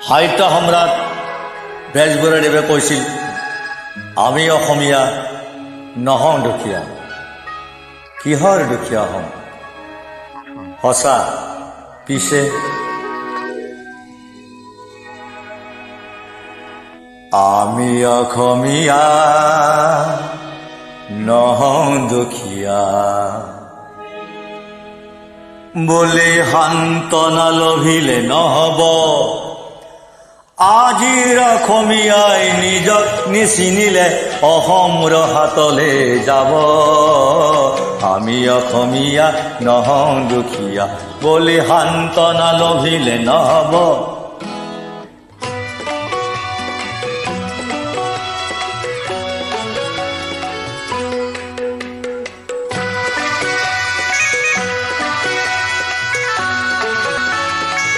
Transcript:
সাহিত্য সম্ৰাট বেজবৰুৱাদেৱে কৈছিল, আমি অসমীয়া নহওঁ দুখীয়া। কিহৰ দুখীয়া হ'ম? সঁচা, পিছে আমি অসমীয়া নহওঁ দুখীয়া বুলি সান্তনা লভিলে নহব। আজিৰ অসমীয়াই নিজক নিচিনিলে অসমৰ হাতলে যাব। আমি অসমীয়া নহওঁ দুখীয়া বুলি সান্তনা লভিলে নহব।